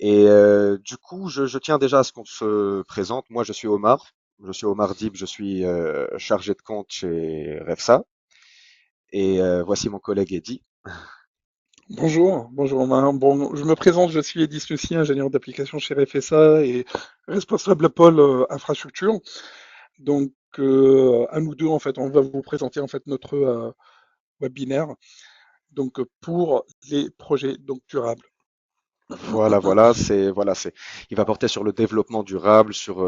Et du coup, je tiens déjà à ce qu'on se présente. Moi, je suis Omar. Je suis Omar Dib, je suis chargé de compte chez Refsa. Et voici mon collègue Eddy. Bonjour Romain. Bon, je me présente, je suis Eddy Snussy, ingénieur d'application chez FSA et responsable pôle infrastructure. Donc, à nous deux, en fait, on va vous présenter en fait notre webinaire pour les projets durables. Voilà, il va porter sur le développement durable, sur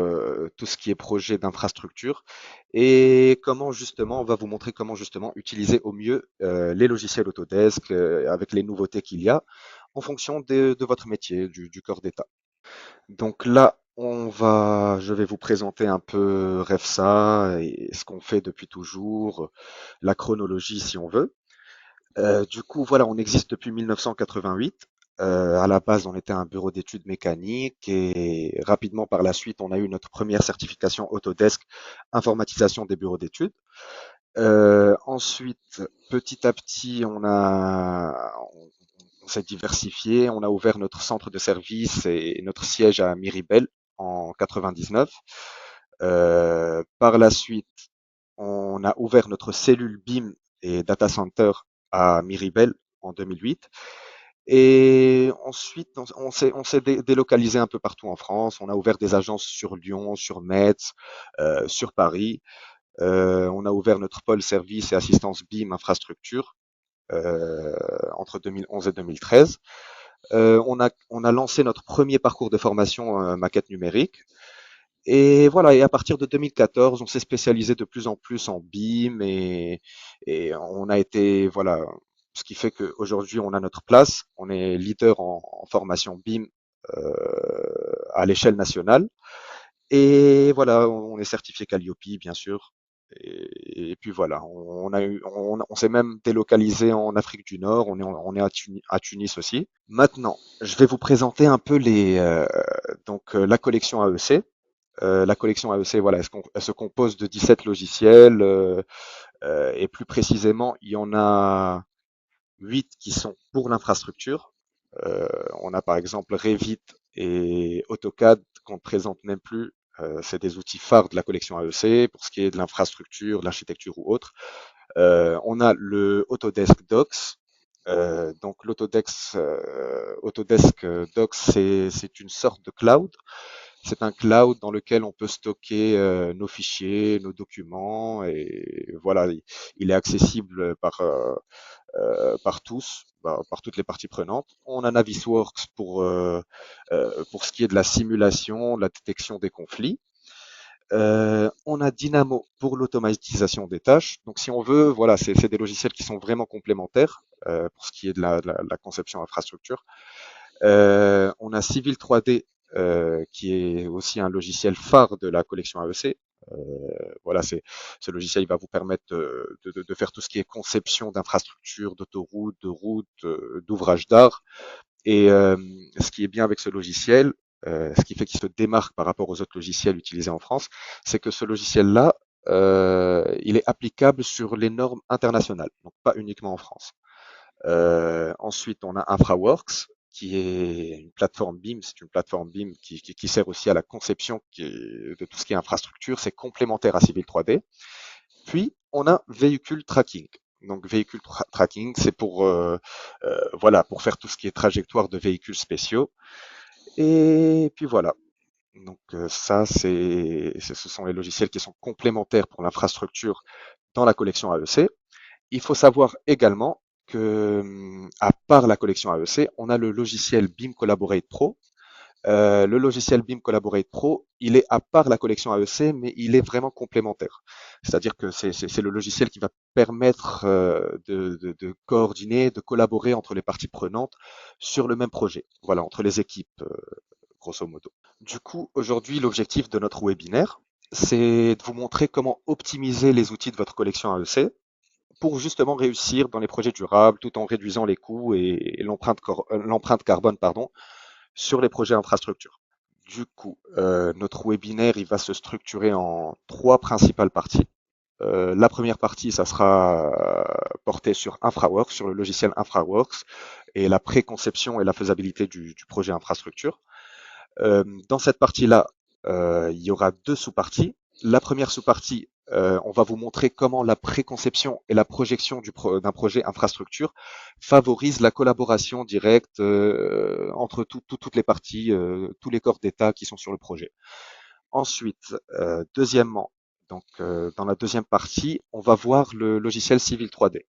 tout ce qui est projet d'infrastructure et comment justement, on va vous montrer comment justement utiliser au mieux les logiciels Autodesk avec les nouveautés qu'il y a en fonction de votre métier, du corps d'état. Donc là, je vais vous présenter un peu Refsa et ce qu'on fait depuis toujours, la chronologie si on veut. Du coup, voilà, on existe depuis 1988. À la base, on était un bureau d'études mécaniques et rapidement par la suite, on a eu notre première certification Autodesk informatisation des bureaux d'études. Ensuite, petit à petit, on s'est diversifié, on a ouvert notre centre de service et notre siège à Miribel en 99. Par la suite, on a ouvert notre cellule BIM et data center à Miribel en 2008. Et ensuite, on s'est délocalisé un peu partout en France. On a ouvert des agences sur Lyon, sur Metz, sur Paris. On a ouvert notre pôle service et assistance BIM infrastructure entre 2011 et 2013. On a lancé notre premier parcours de formation maquette numérique. Et voilà, et à partir de 2014, on s'est spécialisé de plus en plus en BIM et on a été, voilà, ce qui fait qu'aujourd'hui, on a notre place. On est leader en formation BIM à l'échelle nationale. Et voilà, on est certifié Calliope, bien sûr. Et puis voilà, on s'est même délocalisé en Afrique du Nord. On est à Tunis aussi. Maintenant, je vais vous présenter un peu la collection AEC. La collection AEC, voilà, elle se compose de 17 logiciels et plus précisément, il y en a 8 qui sont pour l'infrastructure. On a par exemple Revit et AutoCAD qu'on ne présente même plus. C'est des outils phares de la collection AEC pour ce qui est de l'infrastructure, de l'architecture ou autre. On a le Autodesk Docs. Donc Autodesk Docs, c'est une sorte de cloud. C'est un cloud dans lequel on peut stocker nos fichiers, nos documents, et voilà, il est accessible par tous, par toutes les parties prenantes. On a Navisworks pour ce qui est de la simulation, de la détection des conflits. On a Dynamo pour l'automatisation des tâches. Donc, si on veut, voilà, c'est des logiciels qui sont vraiment complémentaires pour ce qui est de la conception infrastructure. On a Civil 3D qui est aussi un logiciel phare de la collection AEC. Voilà, ce logiciel il va vous permettre de faire tout ce qui est conception d'infrastructures, d'autoroutes, de routes, d'ouvrages d'art. Et ce qui est bien avec ce logiciel, ce qui fait qu'il se démarque par rapport aux autres logiciels utilisés en France, c'est que ce logiciel-là, il est applicable sur les normes internationales, donc pas uniquement en France. Ensuite, on a InfraWorks, qui est une plateforme BIM. C'est une plateforme BIM qui sert aussi à la conception de tout ce qui est infrastructure. C'est complémentaire à Civil 3D. Puis, on a Vehicle Tracking. Donc, Tracking, c'est voilà, pour faire tout ce qui est trajectoire de véhicules spéciaux. Et puis voilà. Donc, ça, ce sont les logiciels qui sont complémentaires pour l'infrastructure dans la collection AEC. Il faut savoir également que, à part la collection AEC, on a le logiciel BIM Collaborate Pro. Le logiciel BIM Collaborate Pro, il est à part la collection AEC, mais il est vraiment complémentaire. C'est-à-dire que c'est le logiciel qui va permettre de coordonner, de collaborer entre les parties prenantes sur le même projet. Voilà, entre les équipes, grosso modo. Du coup, aujourd'hui, l'objectif de notre webinaire, c'est de vous montrer comment optimiser les outils de votre collection AEC pour justement réussir dans les projets durables tout en réduisant les coûts et l'empreinte carbone pardon, sur les projets infrastructures. Du coup, notre webinaire il va se structurer en trois principales parties. La première partie, ça sera porté sur InfraWorks, sur le logiciel InfraWorks et la préconception et la faisabilité du projet infrastructure. Dans cette partie-là, il y aura deux sous-parties. La première sous-partie, on va vous montrer comment la préconception et la projection d'un projet infrastructure favorise la collaboration directe entre toutes les parties, tous les corps d'État qui sont sur le projet. Ensuite, deuxièmement, donc dans la deuxième partie, on va voir le logiciel Civil 3D.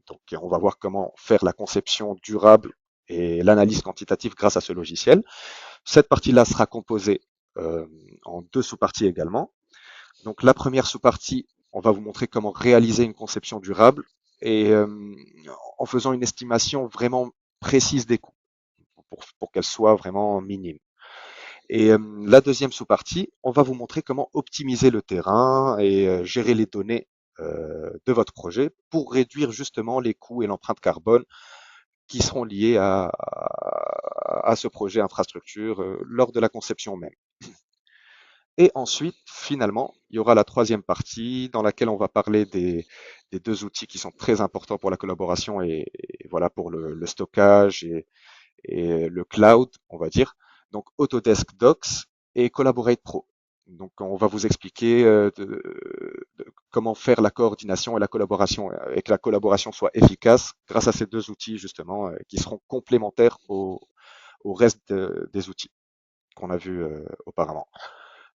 Donc, on va voir comment faire la conception durable et l'analyse quantitative grâce à ce logiciel. Cette partie-là sera composée en deux sous-parties également. Donc, la première sous-partie, on va vous montrer comment réaliser une conception durable et en faisant une estimation vraiment précise des coûts pour qu'elle soit vraiment minime. Et la deuxième sous-partie, on va vous montrer comment optimiser le terrain et gérer les données de votre projet pour réduire justement les coûts et l'empreinte carbone qui seront liés à ce projet infrastructure lors de la conception même. Et ensuite, finalement, il y aura la troisième partie dans laquelle on va parler des deux outils qui sont très importants pour la collaboration et voilà pour le stockage et le cloud, on va dire. Donc Autodesk Docs et Collaborate Pro. Donc on va vous expliquer comment faire la coordination et la collaboration et que la collaboration soit efficace grâce à ces deux outils justement qui seront complémentaires au reste des outils qu'on a vus auparavant.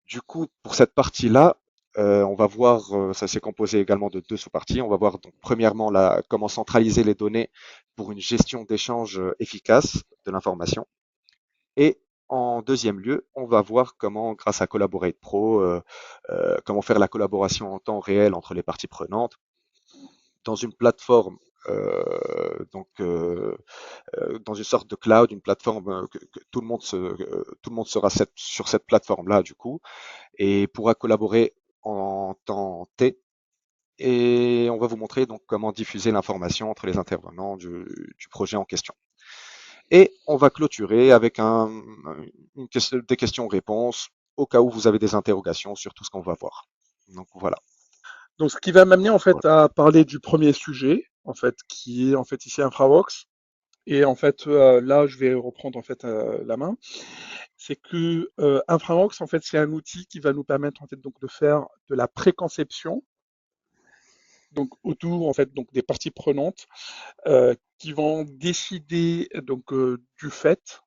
Du coup, pour cette partie-là, on va voir, ça s'est composé également de deux sous-parties. On va voir donc premièrement comment centraliser les données pour une gestion d'échange efficace de l'information. Et en deuxième lieu, on va voir comment, grâce à Collaborate Pro, comment faire la collaboration en temps réel entre les parties prenantes dans une plateforme, dans une sorte de cloud, une plateforme que tout le monde sera sur cette plateforme-là du coup et pourra collaborer en temps T. Et on va vous montrer donc comment diffuser l'information entre les intervenants du projet en question. Et on va clôturer avec des questions-réponses au cas où vous avez des interrogations sur tout ce qu'on va voir. Donc voilà. Donc, ce qui va m'amener en fait à parler du premier sujet, en fait, qui est en fait ici InfraWorks. Et en fait, là, je vais reprendre en fait la main. C'est que InfraWorks, en fait, c'est un outil qui va nous permettre en fait donc de faire de la préconception, donc autour en fait donc des parties prenantes qui vont décider donc du fait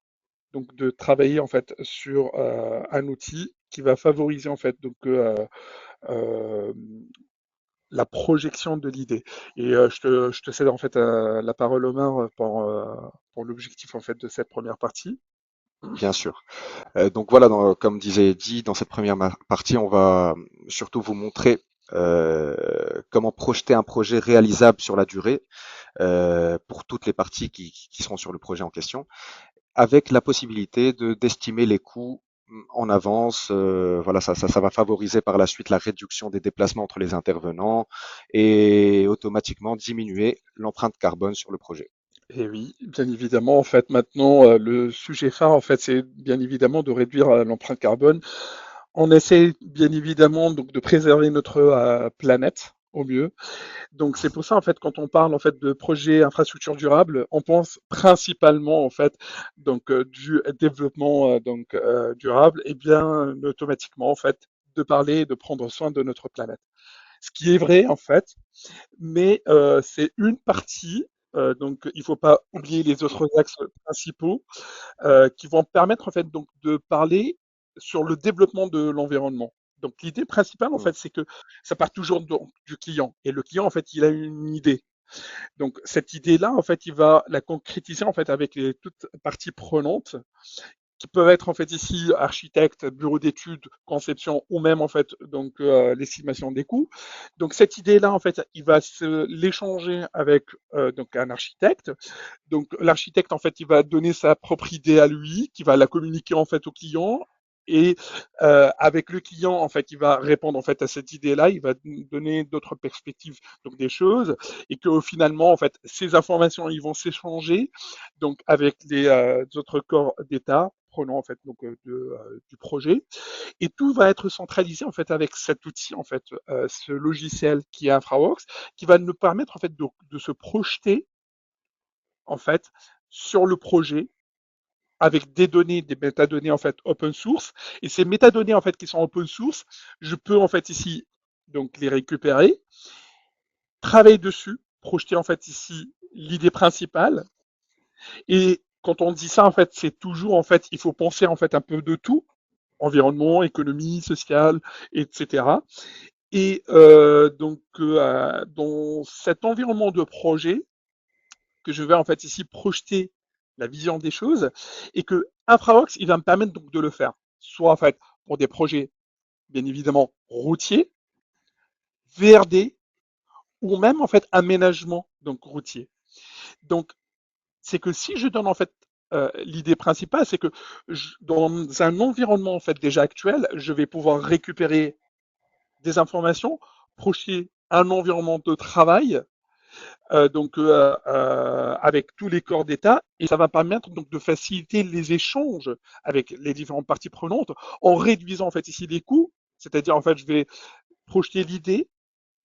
donc de travailler en fait sur un outil qui va favoriser en fait donc euh, la projection de l'idée. Et je te cède en fait la parole Omar pour l'objectif en fait de cette première partie. Bien sûr. Donc voilà, comme disait Eddie, dans cette première partie, on va surtout vous montrer comment projeter un projet réalisable sur la durée pour toutes les parties qui seront sur le projet en question, avec la possibilité d'estimer les coûts en avance. Voilà, ça va favoriser par la suite la réduction des déplacements entre les intervenants et automatiquement diminuer l'empreinte carbone sur le projet. Et oui, bien évidemment, en fait, maintenant, le sujet phare, en fait, c'est bien évidemment de réduire l'empreinte carbone. On essaie bien évidemment donc de préserver notre planète au mieux. Donc c'est pour ça en fait quand on parle en fait de projet infrastructure durable, on pense principalement en fait donc du développement durable et bien automatiquement en fait de parler et de prendre soin de notre planète. Ce qui est vrai en fait, mais c'est une partie. Donc, il ne faut pas oublier les autres axes principaux qui vont permettre en fait donc de parler sur le développement de l'environnement. Donc l'idée principale en Mm. fait c'est que ça part toujours du client et le client en fait il a une idée. Donc cette idée-là en fait il va la concrétiser en fait avec les toutes parties prenantes qui peuvent être en fait ici architecte, bureau d'études, conception ou même en fait donc l'estimation des coûts. Donc cette idée-là en fait il va se l'échanger avec donc un architecte. Donc l'architecte en fait il va donner sa propre idée à lui, qui va la communiquer en fait au client. Et avec le client, en fait, il va répondre en fait à cette idée-là, il va donner d'autres perspectives, donc des choses, et que finalement, en fait, ces informations, ils vont s'échanger donc avec les autres corps d'État prenant en fait donc du projet, et tout va être centralisé en fait avec cet outil en fait, ce logiciel qui est InfraWorks, qui va nous permettre en fait de se projeter en fait sur le projet avec des données, des métadonnées en fait open source. Et ces métadonnées en fait qui sont open source, je peux en fait ici donc les récupérer, travailler dessus, projeter en fait ici l'idée principale. Et quand on dit ça en fait, c'est toujours en fait, il faut penser en fait un peu de tout, environnement, économie, sociale, etc. Et dans cet environnement de projet, que je vais en fait ici projeter la vision des choses et que InfraVox, il va me permettre donc de le faire. Soit en fait pour des projets bien évidemment routiers, VRD ou même en fait aménagement donc routier. Donc c'est que si je donne en fait l'idée principale, c'est que dans un environnement en fait déjà actuel, je vais pouvoir récupérer des informations, projeter un environnement de travail avec tous les corps d'État, et ça va permettre donc de faciliter les échanges avec les différentes parties prenantes en réduisant en fait ici les coûts, c'est-à-dire en fait je vais projeter l'idée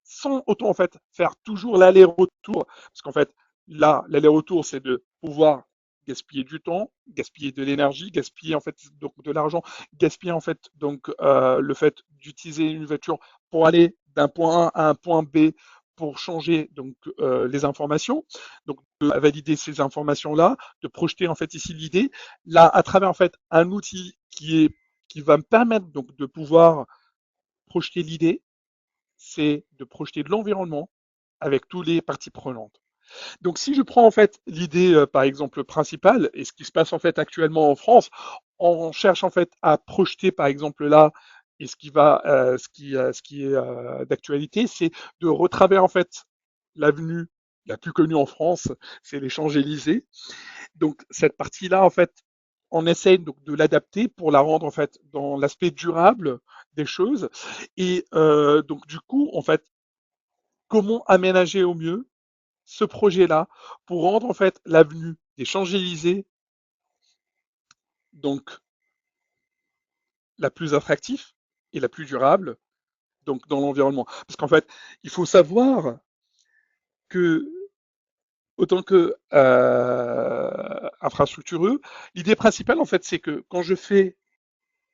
sans autant en fait faire toujours l'aller-retour, parce qu'en fait là l'aller-retour c'est de pouvoir gaspiller du temps, gaspiller de l'énergie, gaspiller en fait donc de l'argent, gaspiller en fait donc le fait d'utiliser une voiture pour aller d'un point A à un point B pour changer donc les informations, donc de valider ces informations là, de projeter en fait ici l'idée là à travers en fait un outil qui va me permettre donc de pouvoir projeter l'idée, c'est de projeter de l'environnement avec tous les parties prenantes. Donc si je prends en fait l'idée par exemple principale et ce qui se passe en fait actuellement en France, on cherche en fait à projeter par exemple là et ce qui est d'actualité, c'est de retravailler en fait l'avenue la plus connue en France, c'est les Champs-Élysées. Donc cette partie-là en fait, on essaye donc de l'adapter pour la rendre en fait dans l'aspect durable des choses. Et donc du coup en fait, comment aménager au mieux ce projet-là pour rendre en fait l'avenue des Champs-Élysées donc la plus attractive et la plus durable donc dans l'environnement. Parce qu'en fait, il faut savoir que autant que infrastructureux, l'idée principale en fait c'est que quand je fais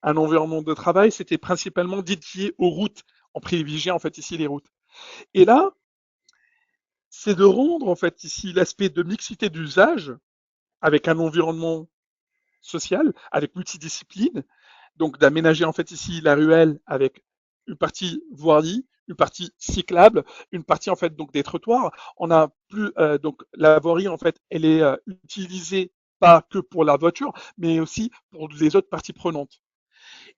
un environnement de travail, c'était principalement dédié aux routes, en privilégiant en fait ici les routes. Et là, c'est de rendre en fait ici l'aspect de mixité d'usage avec un environnement social, avec multidiscipline, donc d'aménager en fait ici la ruelle avec une partie voirie, une partie cyclable, une partie en fait donc des trottoirs. On a plus donc la voirie en fait, elle est utilisée pas que pour la voiture, mais aussi pour les autres parties prenantes.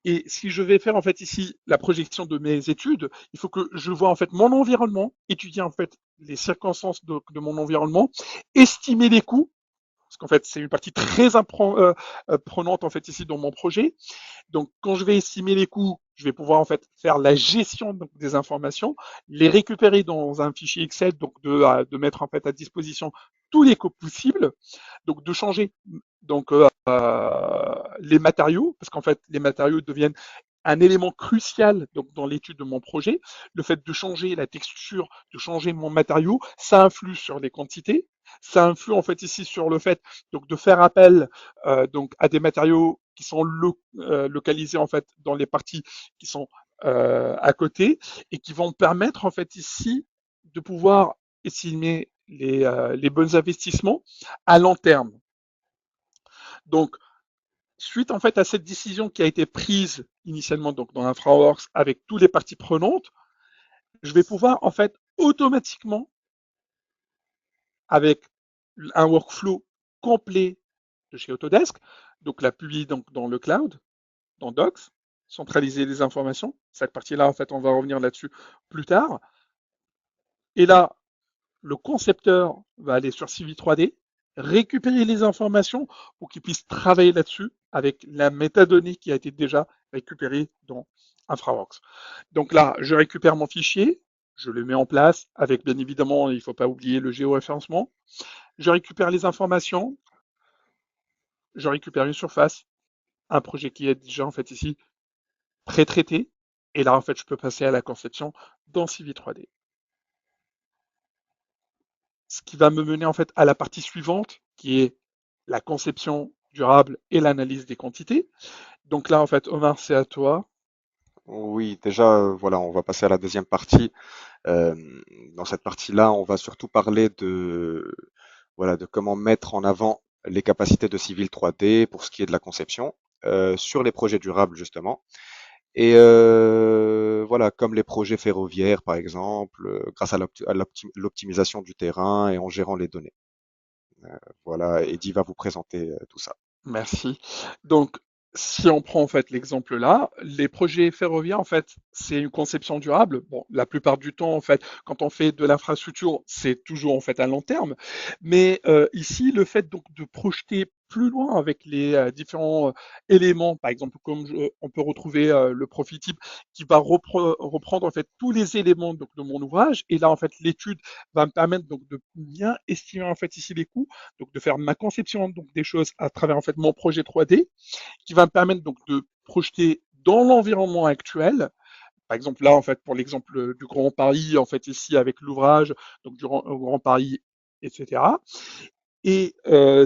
Et si je vais faire en fait ici la projection de mes études, il faut que je vois en fait mon environnement, étudier en fait les circonstances de mon environnement, estimer les coûts parce qu'en fait c'est une partie très prenante en fait ici dans mon projet. Donc quand je vais estimer les coûts, je vais pouvoir en fait faire la gestion donc, des informations, les récupérer dans un fichier Excel, donc de mettre en fait à disposition tous les coûts possibles, donc de changer donc les matériaux, parce qu'en fait les matériaux deviennent un élément crucial donc, dans l'étude de mon projet. Le fait de changer la texture, de changer mon matériau, ça influe sur les quantités. Ça influe en fait ici sur le fait donc de faire appel donc à des matériaux qui sont localisés en fait dans les parties qui sont à côté et qui vont permettre en fait ici de pouvoir estimer les bons investissements à long terme. Donc suite en fait à cette décision qui a été prise initialement donc dans InfraWorks avec toutes les parties prenantes, je vais pouvoir en fait automatiquement avec un workflow complet de chez Autodesk, donc la publier donc dans le cloud, dans Docs, centraliser les informations. Cette partie-là, en fait, on va revenir là-dessus plus tard. Et là, le concepteur va aller sur CV 3D, récupérer les informations pour qu'il puisse travailler là-dessus avec la métadonnée qui a été déjà récupérée dans InfraWorks. Donc là, je récupère mon fichier, je le mets en place avec, bien évidemment, il ne faut pas oublier le géoréférencement. Je récupère les informations, je récupère une surface, un projet qui est déjà en fait ici pré-traité. Et là, en fait, je peux passer à la conception dans CV 3D. Ce qui va me mener en fait à la partie suivante, qui est la conception durable et l'analyse des quantités. Donc là, en fait, Omar, c'est à toi. Oui, déjà, voilà, on va passer à la deuxième partie. Euh, Dans cette partie-là, on va surtout parler voilà, de comment mettre en avant les capacités de Civil 3D pour ce qui est de la conception, sur les projets durables, justement. Et voilà, comme les projets ferroviaires, par exemple, grâce à l'optimisation du terrain et en gérant les données. Voilà, Eddy va vous présenter tout ça. Merci. Donc, si on prend en fait l'exemple là, les projets ferroviaires, en fait, c'est une conception durable. Bon, la plupart du temps, en fait, quand on fait de l'infrastructure, c'est toujours en fait à long terme. Mais ici, le fait donc de projeter plus loin avec les différents éléments, par exemple, on peut retrouver le profit type qui va reprendre en fait tous les éléments donc de mon ouvrage. Et là, en fait, l'étude va me permettre donc de bien estimer en fait ici les coûts, donc de faire ma conception donc des choses à travers en fait mon projet 3D, qui va me permettre donc de projeter dans l'environnement actuel. Par exemple là en fait pour l'exemple du Grand Paris en fait ici avec l'ouvrage donc du Grand Paris, etc. Et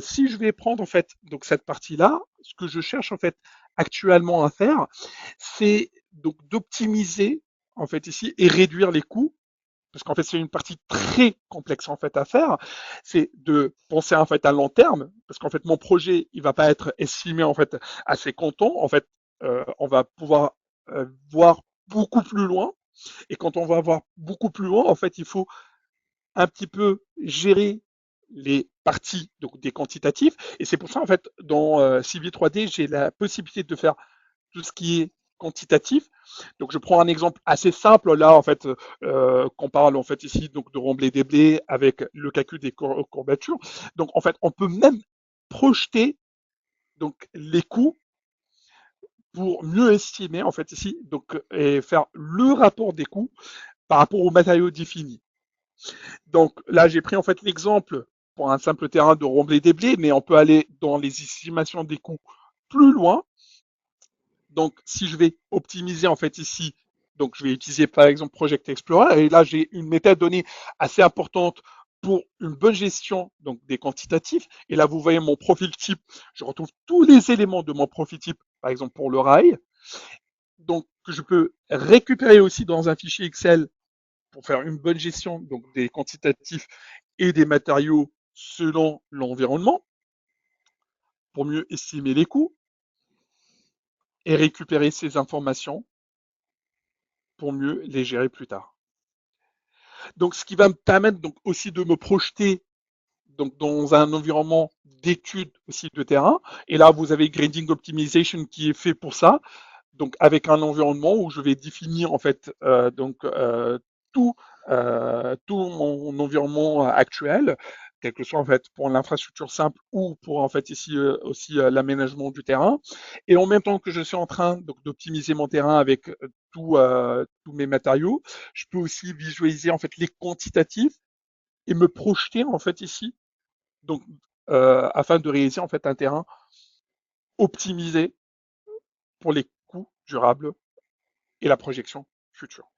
si je vais prendre en fait donc cette partie-là, ce que je cherche en fait actuellement à faire, c'est donc d'optimiser en fait ici et réduire les coûts parce qu'en fait c'est une partie très complexe en fait à faire, c'est de penser en fait à long terme, parce qu'en fait mon projet il va pas être estimé en fait à ses cantons, en fait on va pouvoir voir beaucoup plus loin, et quand on va voir beaucoup plus loin, en fait il faut un petit peu gérer les parties donc des quantitatifs, et c'est pour ça en fait dans Civil 3D j'ai la possibilité de faire tout ce qui est quantitatif. Donc je prends un exemple assez simple là en fait qu'on parle en fait ici donc de remblai des blés avec le calcul des courbatures. Donc en fait on peut même projeter donc les coûts pour mieux estimer en fait ici donc et faire le rapport des coûts par rapport aux matériaux définis. Donc là j'ai pris en fait l'exemple pour un simple terrain de remblai des blés, mais on peut aller dans les estimations des coûts plus loin. Donc, si je vais optimiser en fait ici, donc je vais utiliser par exemple Project Explorer, et là j'ai une métadonnée assez importante pour une bonne gestion donc des quantitatifs. Et là, vous voyez mon profil type, je retrouve tous les éléments de mon profil type, par exemple pour le rail, donc que je peux récupérer aussi dans un fichier Excel pour faire une bonne gestion donc des quantitatifs et des matériaux selon l'environnement, pour mieux estimer les coûts et récupérer ces informations pour mieux les gérer plus tard. Donc, ce qui va me permettre donc aussi de me projeter donc dans un environnement d'études aussi de terrain. Et là, vous avez Grading Optimization qui est fait pour ça. Donc, avec un environnement où je vais définir en fait tout tout mon environnement actuel, quel que soit en fait pour l'infrastructure simple ou pour en fait ici aussi l'aménagement du terrain. Et en même temps que je suis en train donc d'optimiser mon terrain avec tous mes matériaux, je peux aussi visualiser en fait les quantitatifs et me projeter en fait ici, donc afin de réaliser en fait un terrain optimisé pour les coûts durables et la projection future.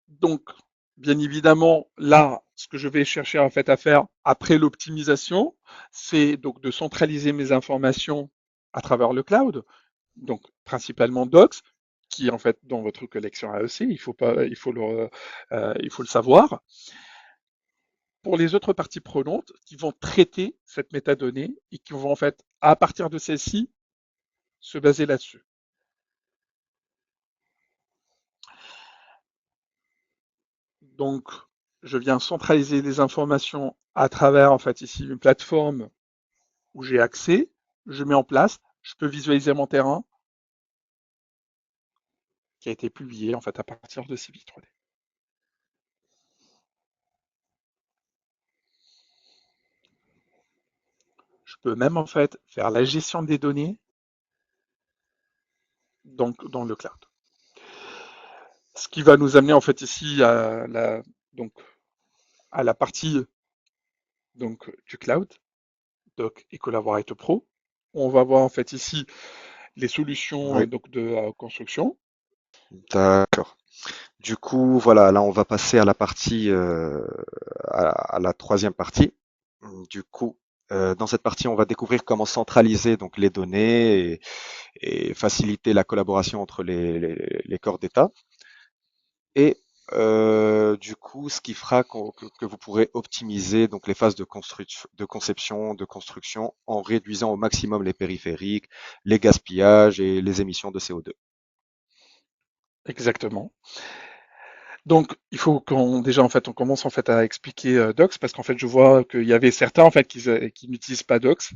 Donc, bien évidemment, là, ce que je vais chercher en fait à faire après l'optimisation, c'est donc de centraliser mes informations à travers le cloud, donc principalement Docs, qui est en fait dans votre collection AEC, il faut pas, il faut le savoir. Pour les autres parties prenantes qui vont traiter cette métadonnée et qui vont en fait, à partir de celle-ci, se baser là-dessus. Donc, je viens centraliser les informations à travers en fait ici une plateforme où j'ai accès, je mets en place, je peux visualiser mon terrain qui a été publié en fait à partir de Civil 3D. Je peux même en fait faire la gestion des données donc dans le cloud. Ce qui va nous amener en fait ici donc, à la partie donc, du cloud, Doc et Collaborate Pro. On va voir en fait ici les solutions Oui, donc de construction. d'accord. Du coup, voilà, là, on va passer à la partie, à la troisième partie. Du coup, Dans cette partie, on va découvrir comment centraliser donc les données et faciliter la collaboration entre les corps d'État. Et du coup, ce qui fera que vous pourrez optimiser donc les phases de conception, de construction en réduisant au maximum les périphériques, les gaspillages et les émissions de CO2. Exactement. Donc, il faut qu'on déjà en fait on commence en fait à expliquer Docs parce qu'en fait je vois qu'il y avait certains en fait qui n'utilisent pas Docs.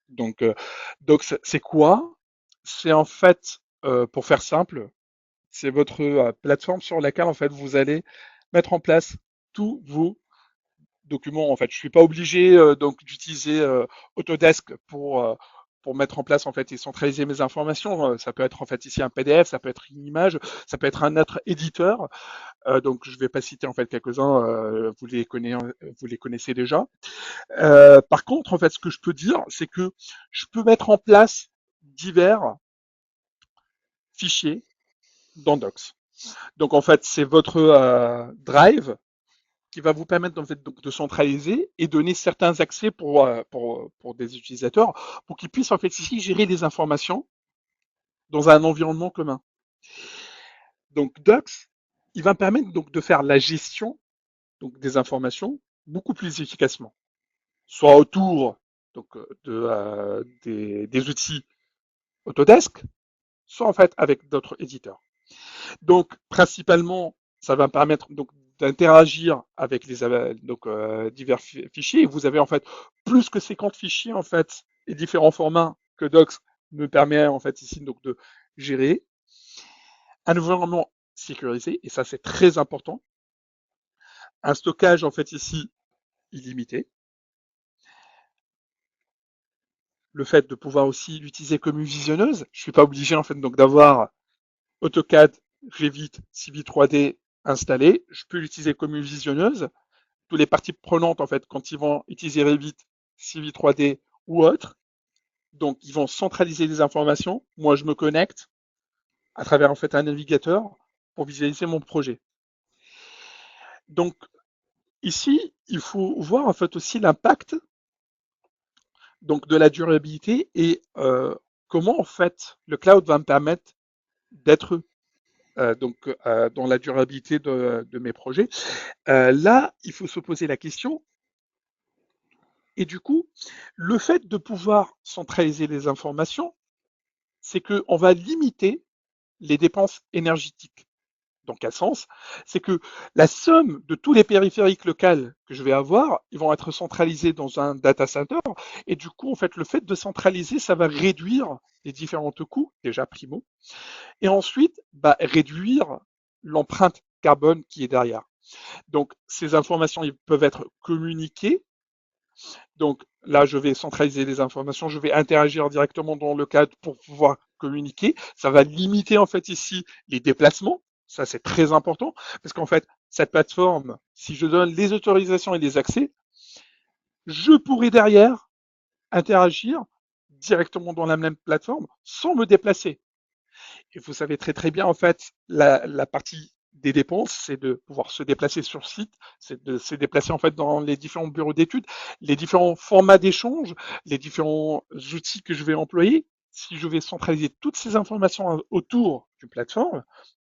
Donc, Docs, c'est quoi? C'est en fait, pour faire simple, c'est votre plateforme sur laquelle en fait vous allez mettre en place tous vos documents. En fait, je suis pas obligé donc d'utiliser Autodesk pour mettre en place en fait et centraliser mes informations. Ça peut être en fait ici un PDF, ça peut être une image, ça peut être un autre éditeur. Donc je vais pas citer en fait quelques-uns, vous les connaissez déjà. Par contre, en fait, ce que je peux dire, c'est que je peux mettre en place divers fichiers dans Docs. Donc en fait, c'est votre Drive qui va vous permettre en fait, donc, de centraliser et donner certains accès pour des utilisateurs pour qu'ils puissent en fait ici gérer des informations dans un environnement commun. Donc Docs, il va permettre donc de faire la gestion donc, des informations beaucoup plus efficacement, soit autour donc, des outils Autodesk, soit en fait avec d'autres éditeurs. Donc principalement, ça va me permettre donc d'interagir avec les divers fichiers. Et vous avez en fait plus que 50 fichiers en fait et différents formats que Docs me permet en fait ici donc de gérer un environnement sécurisé et ça c'est très important. Un stockage en fait ici illimité. Le fait de pouvoir aussi l'utiliser comme une visionneuse. Je suis pas obligé en fait donc d'avoir AutoCAD, Revit, Civi 3D installé. Je peux l'utiliser comme une visionneuse. Toutes les parties prenantes, en fait, quand ils vont utiliser Revit, Civi 3D ou autre, donc ils vont centraliser les informations. Moi, je me connecte à travers en fait un navigateur pour visualiser mon projet. Donc ici, il faut voir en fait aussi l'impact donc de la durabilité et comment en fait le cloud va me permettre d'être dans la durabilité de mes projets. Là, il faut se poser la question. Et du coup, le fait de pouvoir centraliser les informations, c'est qu'on va limiter les dépenses énergétiques. Dans quel sens? C'est que la somme de tous les périphériques locaux que je vais avoir, ils vont être centralisés dans un data center. Et du coup, en fait, le fait de centraliser, ça va réduire les différents coûts, déjà primo, et ensuite réduire l'empreinte carbone qui est derrière. Donc, ces informations, ils peuvent être communiquées. Donc là, je vais centraliser les informations, je vais interagir directement dans le cadre pour pouvoir communiquer. Ça va limiter en fait ici les déplacements. Ça, c'est très important parce qu'en fait, cette plateforme, si je donne les autorisations et les accès, je pourrai derrière interagir directement dans la même plateforme sans me déplacer. Et vous savez très très bien, en fait, la partie des dépenses, c'est de pouvoir se déplacer sur site, c'est de se déplacer en fait dans les différents bureaux d'études, les différents formats d'échange, les différents outils que je vais employer. Si je vais centraliser toutes ces informations autour d'une plateforme,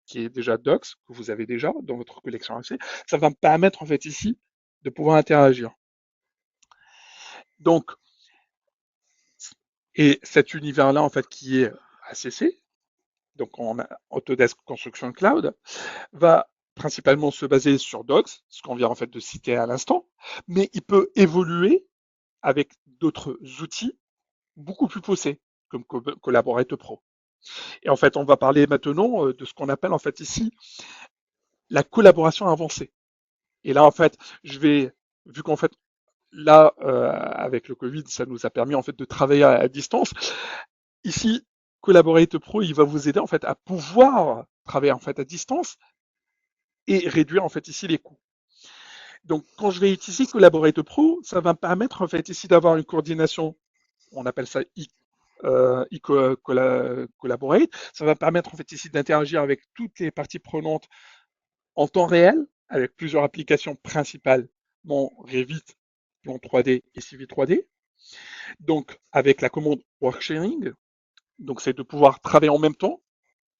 qui est déjà Docs, que vous avez déjà dans votre collection accès, ça va me permettre en fait ici de pouvoir interagir. Donc, et cet univers-là en fait qui est ACC, donc en Autodesk Construction Cloud, va principalement se baser sur Docs, ce qu'on vient en fait de citer à l'instant, mais il peut évoluer avec d'autres outils beaucoup plus poussés, comme Collaborate Pro. Et en fait, on va parler maintenant de ce qu'on appelle en fait ici la collaboration avancée. Et là, en fait, vu qu'en fait, là, avec le Covid, ça nous a permis en fait de travailler à distance. Ici, Collaborate Pro, il va vous aider en fait à pouvoir travailler en fait à distance et réduire en fait ici les coûts. Donc, quand je vais utiliser Collaborate Pro, ça va me permettre en fait ici d'avoir une coordination, on appelle ça Collaborate. Ça va me permettre en fait ici d'interagir avec toutes les parties prenantes en temps réel, avec plusieurs applications principales, mon Revit, Plan 3D et Civi 3D. Donc, avec la commande work sharing, donc c'est de pouvoir travailler en même temps,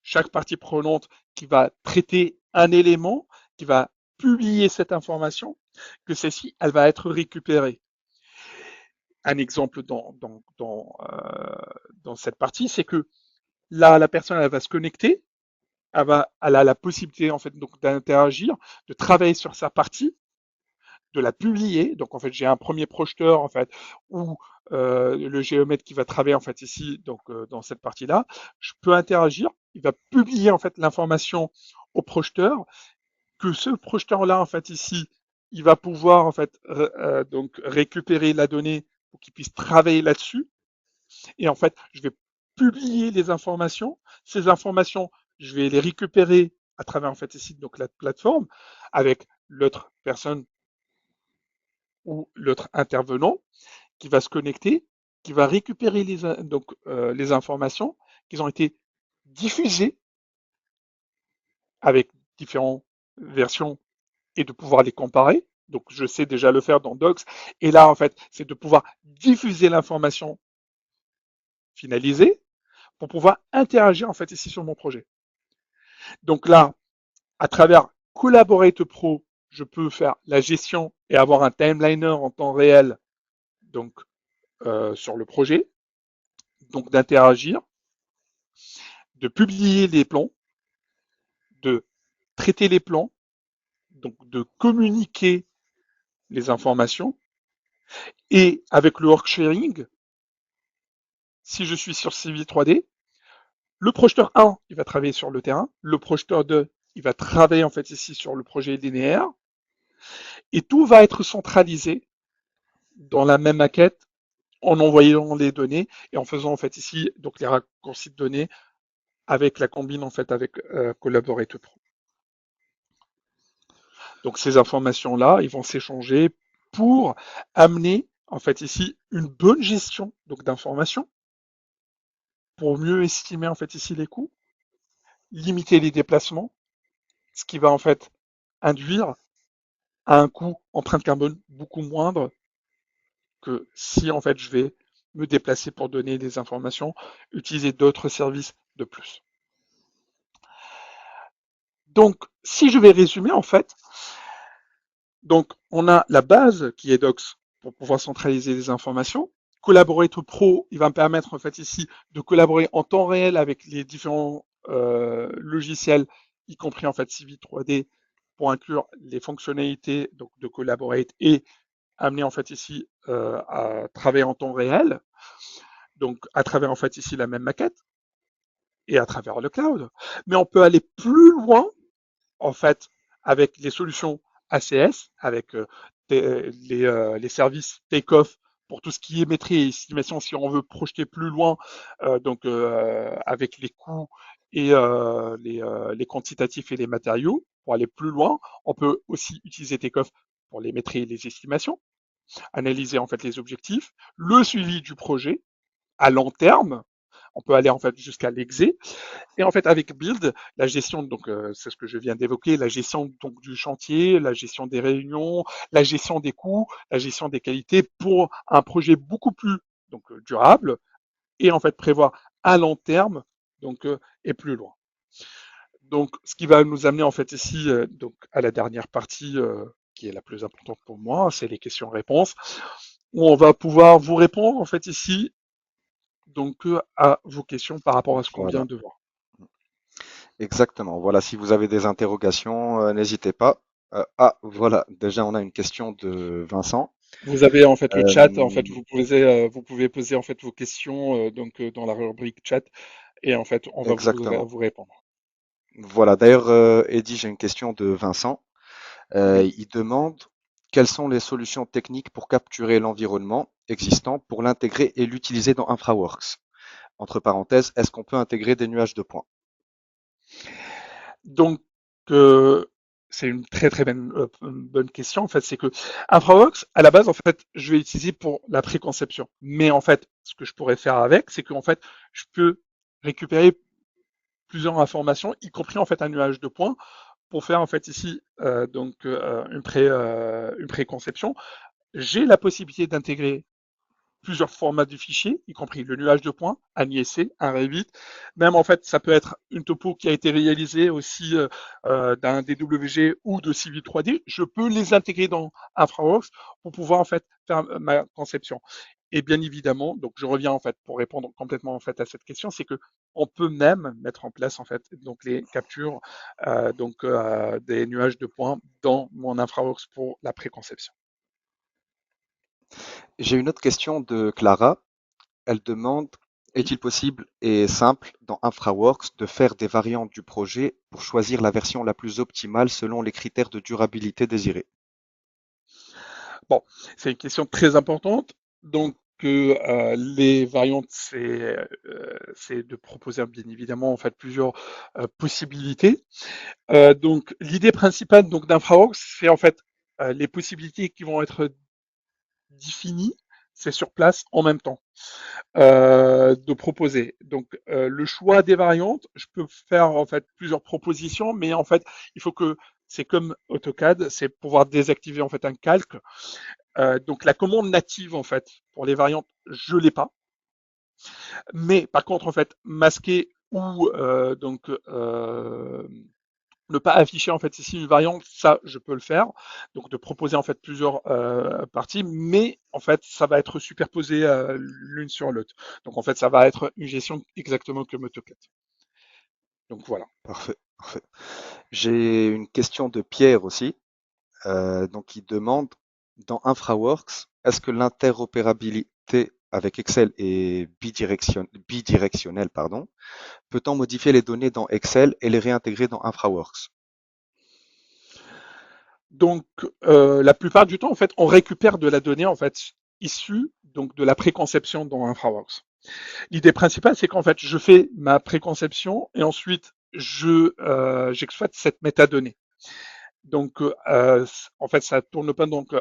chaque partie prenante qui va traiter un élément, qui va publier cette information, que celle-ci, elle va être récupérée. Un exemple dans cette partie, c'est que là, la personne, elle va se connecter, elle a la possibilité en fait donc d'interagir, de travailler sur sa partie, de la publier. Donc en fait, j'ai un premier projeteur en fait où le géomètre qui va travailler en fait ici donc dans cette partie-là, je peux interagir. Il va publier en fait l'information au projeteur. Que ce projeteur-là en fait ici, il va pouvoir en fait donc récupérer la donnée pour qu'il puisse travailler là-dessus. Et en fait, je vais publier les informations. Ces informations, je vais les récupérer à travers en fait ici donc la plateforme avec l'autre personne ou l'autre intervenant qui va se connecter, qui va récupérer les informations qui ont été diffusées avec différentes versions et de pouvoir les comparer. Donc, je sais déjà le faire dans Docs. Et là, en fait, c'est de pouvoir diffuser l'information finalisée pour pouvoir interagir, en fait, ici sur mon projet. Donc là, à travers Collaborate Pro, je peux faire la gestion et avoir un timeliner en temps réel, donc, sur le projet. Donc, d'interagir, de publier les plans, de traiter les plans, donc de communiquer les informations. Et avec le work sharing, si je suis sur CV 3D, le projeteur 1, il va travailler sur le terrain. Le projeteur 2, il va travailler en fait ici sur le projet linéaire. Et tout va être centralisé dans la même maquette en envoyant les données et en faisant en fait ici donc les raccourcis de données avec la combine en fait avec Collaborate Pro. Donc ces informations-là, ils vont s'échanger pour amener en fait ici une bonne gestion donc d'informations pour mieux estimer en fait ici les coûts, limiter les déplacements, ce qui va en fait induire à un coût empreinte carbone beaucoup moindre que si en fait je vais me déplacer pour donner des informations, utiliser d'autres services de plus. Donc, si je vais résumer en fait, donc on a la base qui est Docs pour pouvoir centraliser les informations. Collaborate Pro, il va me permettre en fait ici de collaborer en temps réel avec les différents logiciels, y compris en fait Civi 3D, pour inclure les fonctionnalités donc, de Collaborate et amener en fait ici à travailler en temps réel, donc à travers en fait ici la même maquette et à travers le cloud. Mais on peut aller plus loin en fait avec les solutions ACS, avec les services take-off pour tout ce qui est métrie et estimation si on veut projeter plus loin, donc avec les coûts et les quantitatifs et les matériaux. Pour aller plus loin, on peut aussi utiliser Takeoff pour les métries et les estimations, analyser en fait les objectifs, le suivi du projet à long terme. On peut aller en fait jusqu'à l'exé. Et en fait, avec Build, la gestion, donc c'est ce que je viens d'évoquer, la gestion donc du chantier, la gestion des réunions, la gestion des coûts, la gestion des qualités pour un projet beaucoup plus donc durable et en fait prévoir à long terme donc et plus loin. Donc, ce qui va nous amener en fait ici donc à la dernière partie qui est la plus importante pour moi, c'est les questions-réponses où on va pouvoir vous répondre en fait ici donc à vos questions par rapport à ce qu'on vient Voilà, de voir. exactement. Voilà, si vous avez des interrogations, n'hésitez pas. Voilà, déjà on a une question de Vincent. Vous avez en fait le chat, en fait Euh, vous pouvez poser en fait vos questions donc dans la rubrique chat et en fait on va exactement. vous répondre. Voilà, d'ailleurs, Eddy, j'ai une question de Vincent. Mhm. Il demande quelles sont les solutions techniques pour capturer l'environnement existant pour l'intégrer et l'utiliser dans InfraWorks. Entre parenthèses, est-ce qu'on peut intégrer des nuages de points? Donc c'est une très bonne question en fait, c'est que InfraWorks à la base en fait je vais utiliser pour la préconception, mais en fait ce que je pourrais faire avec c'est qu'en fait je peux récupérer plusieurs informations, y compris en fait un nuage de points pour faire en fait ici une préconception. J'ai la possibilité d'intégrer plusieurs formats de fichiers, y compris le nuage de points, un ISC, un Revit. Même en fait, ça peut être une topo qui a été réalisée aussi d'un DWG ou de Civil 3D. Je peux les intégrer dans InfraWorks pour pouvoir en fait faire ma conception. Et bien évidemment, donc je reviens en fait pour répondre complètement en fait à cette question, c'est que on peut même mettre en place en fait donc les captures des nuages de points dans mon InfraWorks pour la préconception. J'ai une autre question de Clara. Elle demande, Oui. est-il possible et simple dans InfraWorks de faire des variantes du projet pour choisir la version la plus optimale selon les critères de durabilité désirés? Bon, c'est une question très importante. Donc, les variantes, c'est de proposer bien évidemment en fait plusieurs possibilités. Donc, l'idée principale donc d'InfraWorks, c'est en fait les possibilités qui vont être définies, c'est sur place en même temps de proposer. Donc, le choix des variantes, je peux faire en fait plusieurs propositions, mais en fait, il faut que c'est comme AutoCAD, c'est pouvoir désactiver en fait un calque. Donc la commande native en fait pour les variantes, je l'ai pas. Mais par contre en fait masquer ou ne pas afficher en fait ici une variante, ça je peux le faire. Donc de proposer en fait plusieurs parties, mais en fait ça va être superposé l'une sur l'autre. Donc en fait ça va être une gestion exactement comme AutoCAD. Donc voilà. Parfait, parfait. J'ai une question de Pierre aussi. Donc, il demande, dans InfraWorks, est-ce que l'interopérabilité avec Excel est bidirectionnelle, pardon? Peut-on modifier les données dans Excel et les réintégrer dans InfraWorks? Donc, la plupart du temps, en fait, on récupère de la donnée en fait issue donc de la préconception dans InfraWorks. L'idée principale, c'est qu'en fait, je fais ma préconception et ensuite j'exploite cette métadonnée. Donc, en fait, ça tourne pas donc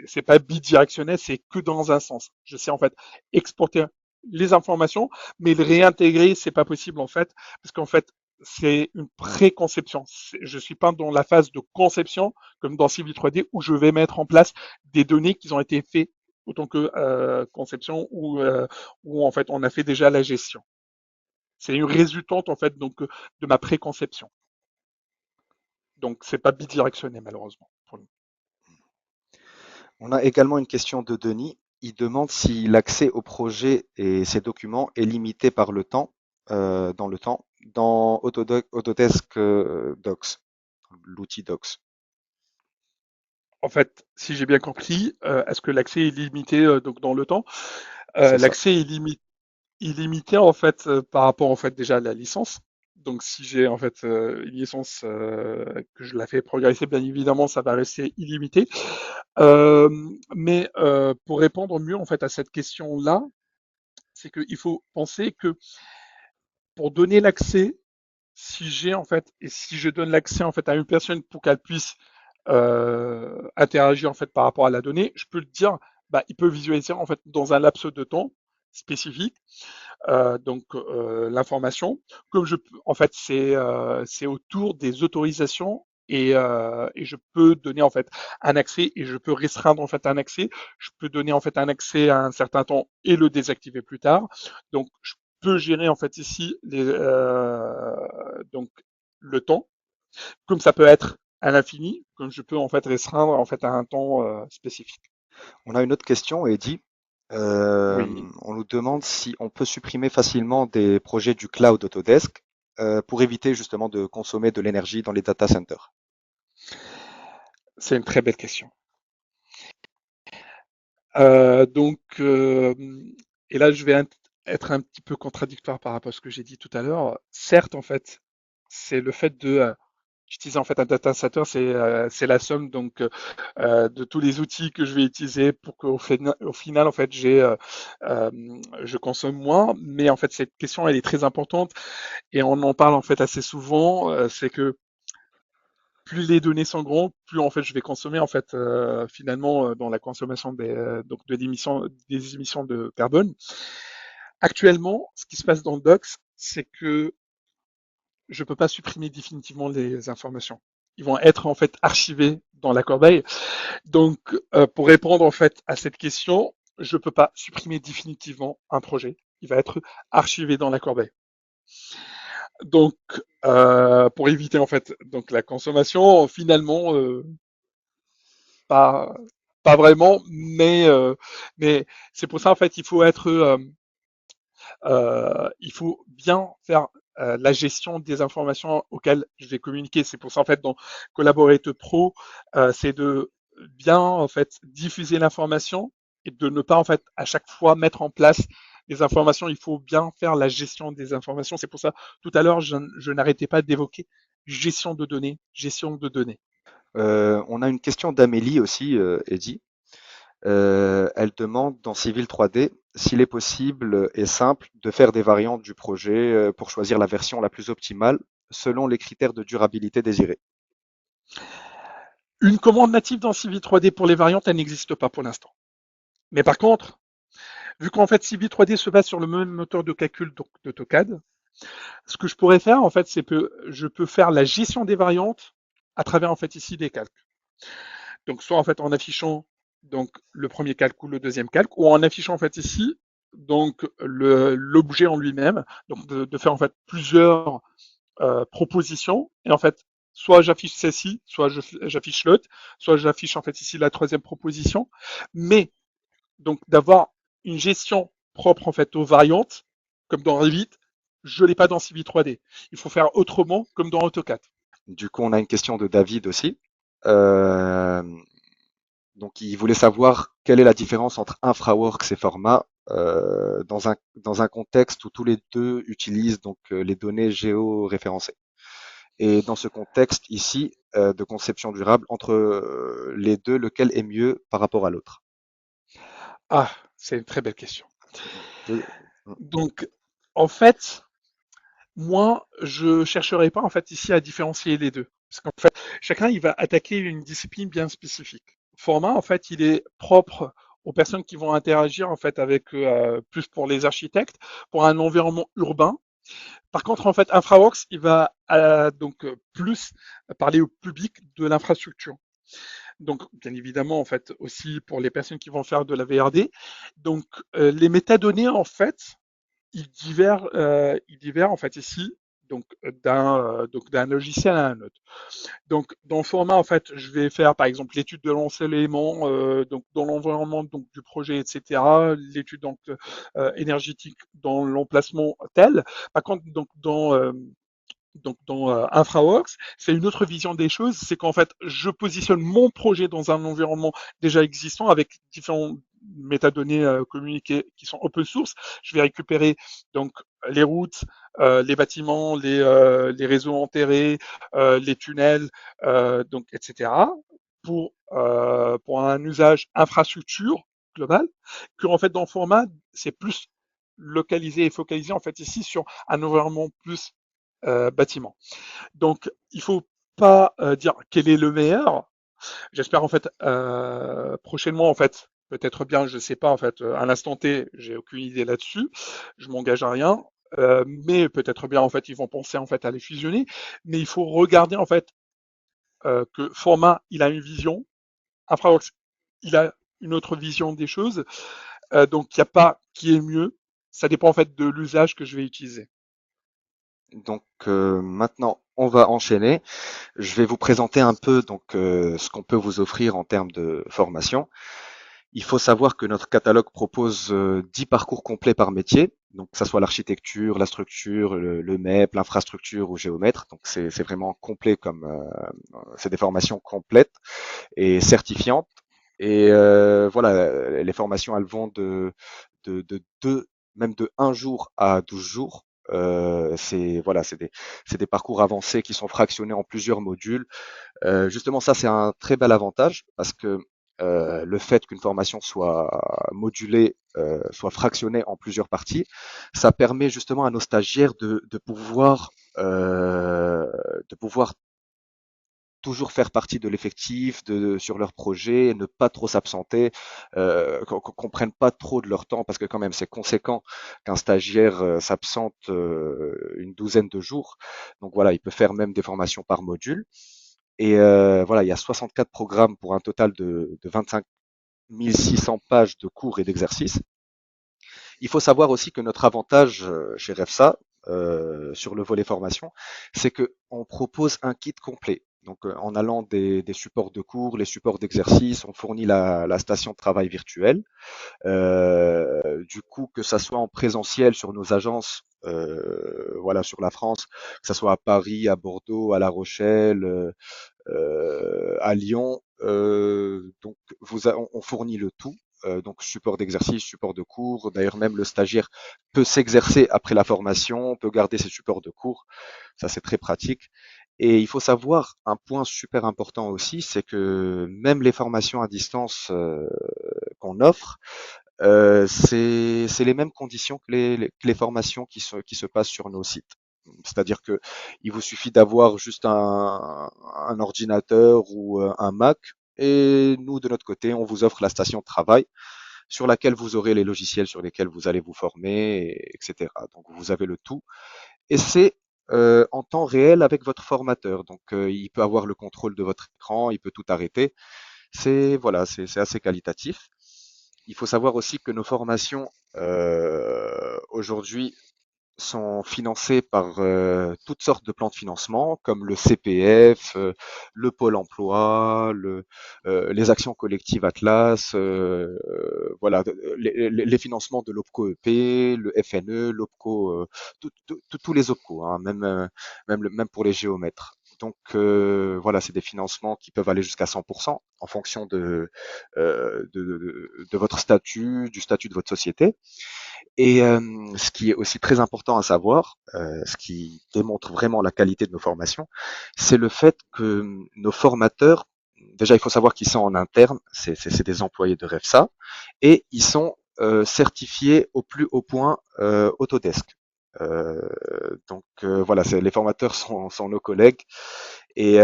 c'est pas bidirectionnel, c'est que dans un sens. Je sais en fait exporter les informations, mais les réintégrer, c'est pas possible en fait, parce qu'en fait, c'est une préconception. Je suis pas dans la phase de conception comme dans Civil 3D où je vais mettre en place des données qui ont été faites autant que conception où en fait on a fait déjà la gestion. C'est une résultante en fait donc de ma préconception. Donc c'est pas bidirectionnel malheureusement pour nous. On a également une question de Denis. Il demande si l'accès au projet et ses documents est limité par le temps, dans le temps, dans Autodesk Docs, l'outil Docs. En fait, si j'ai bien compris, est-ce que l'accès est limité donc dans le temps? C'est ça. L'accès est illimité en fait par rapport en fait déjà à la licence. Donc si j'ai en fait une licence que je la fais progresser, bien évidemment, ça va rester illimité. Euh, mais pour répondre mieux en fait à cette question-là, c'est qu'il faut penser que pour donner l'accès, si j'ai en fait et si je donne l'accès en fait à une personne pour qu'elle puisse interagir en fait par rapport à la donnée, je peux le dire, bah, il peut visualiser en fait dans un laps de temps spécifique l'information. Comme je peux, en fait, c'est autour des autorisations et je peux donner en fait un accès et je peux restreindre en fait un accès. Je peux donner en fait un accès à un certain temps et le désactiver plus tard. Donc, je peux gérer en fait ici donc le temps, comme ça peut être à l'infini, comme je peux en fait restreindre en fait à un temps spécifique. On a une autre question, Eddy. Oui. On nous demande si on peut supprimer facilement des projets du cloud Autodesk pour éviter justement de consommer de l'énergie dans les data centers. C'est une très belle question. Donc, et là, je vais être un petit peu contradictoire par rapport à ce que j'ai dit tout à l'heure. Certes, en fait, c'est le fait de j'utilise en fait un data center, c'est la somme donc de tous les outils que je vais utiliser pour au final en fait euh, je consomme moins. Mais en fait, cette question elle est très importante et on en parle en fait assez souvent. C'est que plus les données sont grandes, plus en fait je vais consommer en fait finalement dans la consommation donc des émissions de carbone. Actuellement, ce qui se passe dans le Docs, c'est que je peux pas supprimer définitivement les informations. Ils vont être en fait archivés dans la corbeille. Donc, pour répondre en fait à cette question, je ne peux pas supprimer définitivement un projet. Il va être archivé dans la corbeille. Donc, pour éviter en fait donc la consommation, finalement, pas pas vraiment, mais c'est pour ça en fait il faut bien faire la gestion des informations auxquelles je vais communiquer. C'est pour ça en fait dans Collaborate Pro, c'est de bien en fait diffuser l'information et de ne pas en fait à chaque fois mettre en place les informations. Il faut bien faire la gestion des informations. C'est pour ça tout à l'heure je n'arrêtais pas d'évoquer gestion de données, gestion de données. On a une question d'Amélie aussi, Eddy. Elle demande dans Civil 3D s'il est possible et simple de faire des variantes du projet pour choisir la version la plus optimale selon les critères de durabilité désirés. Une commande native dans Civi 3D pour les variantes, elle n'existe pas pour l'instant. Mais par contre, vu qu'en fait Civi 3D se base sur le même moteur de calcul d'AutoCAD, ce que je pourrais faire en fait, c'est que je peux faire la gestion des variantes à travers en fait ici des calques. Donc soit en fait en affichant donc le premier calque ou le deuxième calque, ou en affichant en fait ici donc l'objet en lui-même, donc de faire en fait plusieurs propositions et en fait soit j'affiche celle-ci, soit j'affiche l'autre, soit j'affiche en fait ici la troisième proposition, mais donc d'avoir une gestion propre en fait aux variantes, comme dans Revit, je l'ai pas dans Civi 3D. Il faut faire autrement comme dans AutoCAD. Du coup, on a une question de David aussi. Euh, donc, il voulait savoir quelle est la différence entre InfraWorks et Forma dans un contexte où tous les deux utilisent donc les données géoréférencées. Et dans ce contexte ici de conception durable, entre les deux, lequel est mieux par rapport à l'autre? Ah, c'est une très belle question. Deux- Donc, en fait, moi, je chercherai pas en fait ici à différencier les deux, parce qu'en fait, chacun il va attaquer une discipline bien spécifique. Format, en fait, il est propre aux personnes qui vont interagir en fait avec plus pour les architectes, pour un environnement urbain. Par contre, en fait, InfraWorks, il va donc plus parler au public de l'infrastructure. Donc, bien évidemment, en fait, aussi pour les personnes qui vont faire de la VRD. Donc, les métadonnées, en fait, il diffère en fait ici donc d'un logiciel à un autre. Donc dans le format en fait, je vais faire par exemple l'étude de l'ensoleillement donc dans l'environnement donc du projet etc. L'étude donc énergétique dans l'emplacement tel. Par contre donc dans InfraWorks, c'est une autre vision des choses, c'est qu'en fait, je positionne mon projet dans un environnement déjà existant avec différents métadonnées communiquées qui sont open source. Je vais récupérer donc les routes, les bâtiments, les réseaux enterrés, les tunnels, donc etc. Pour un usage infrastructure global, que en fait dans le format, c'est plus localisé et focalisé en fait ici sur un environnement plus bâtiment. Donc, il faut pas dire quel est le meilleur. J'espère en fait prochainement en fait peut-être bien, je sais pas en fait à l'instant T, j'ai aucune idée là-dessus. Je m'engage à rien. Mais peut-être bien en fait ils vont penser en fait à les fusionner. Mais il faut regarder en fait que Format il a une vision, InfraWorks il a une autre vision des choses. Donc il n'y a pas qui est mieux. Ça dépend en fait de l'usage que je vais utiliser. Donc maintenant, on va enchaîner. Je vais vous présenter un peu donc ce qu'on peut vous offrir en termes de formation. Il faut savoir que notre catalogue propose 10 parcours complets par métier, donc que ça soit l'architecture, la structure, le MEP, l'infrastructure ou géomètre. Donc c'est vraiment complet comme c'est des formations complètes et certifiantes. Et voilà, les formations elles vont de deux, même de un jour à 12 jours. C'est voilà, c'est des parcours avancés qui sont fractionnés en plusieurs modules. Justement, ça, c'est un très bel avantage parce que le fait qu'une formation soit modulée, soit fractionnée en plusieurs parties, ça permet justement à nos stagiaires de pouvoir toujours faire partie de l'effectif sur leur projet, ne pas trop s'absenter, qu'on prenne pas trop de leur temps parce que quand même c'est conséquent qu'un stagiaire s'absente une douzaine de jours. Donc voilà, il peut faire même des formations par module. Et voilà, il y a 64 programmes pour un total de 25 1600 pages de cours et d'exercices. Il faut savoir aussi que notre avantage chez Refsa, sur le volet formation, c'est qu'on propose un kit complet. Donc, en allant des supports de cours, les supports d'exercices, on fournit la station de travail virtuelle. Du coup, que ça soit en présentiel sur nos agences, voilà, sur la France, que ça soit à Paris, à Bordeaux, à La Rochelle, à Lyon. Donc, on fournit le tout. Donc support d'exercice, support de cours. D'ailleurs, même le stagiaire peut s'exercer après la formation, peut garder ses supports de cours. Ça, c'est très pratique. Et il faut savoir un point super important aussi, c'est que même les formations à distance qu'on offre, c'est les mêmes conditions que les formations qui se passent sur nos sites. C'est-à-dire que il vous suffit d'avoir juste un ordinateur ou un Mac, et nous, de notre côté, on vous offre la station de travail sur laquelle vous aurez les logiciels sur lesquels vous allez vous former, etc. Donc vous avez le tout. Et c'est en temps réel avec votre formateur. Donc il peut avoir le contrôle de votre écran, il peut tout arrêter. C'est voilà, c'est assez qualitatif. Il faut savoir aussi que nos formations aujourd'hui sont financées par toutes sortes de plans de financement, comme le CPF, le Pôle Emploi, les actions collectives Atlas, voilà, les financements de l'OPCO-EP, le FNE, l'OPCO, tous les OPCO, hein, même pour les géomètres. Donc voilà, c'est des financements qui peuvent aller jusqu'à 100% en fonction de votre statut, du statut de votre société. Et ce qui est aussi très important à savoir, ce qui démontre vraiment la qualité de nos formations, c'est le fait que nos formateurs, déjà il faut savoir qu'ils sont en interne, c'est des employés de Refsa, et ils sont certifiés au plus haut point Autodesk. Euh, donc voilà, les formateurs sont nos collègues. Et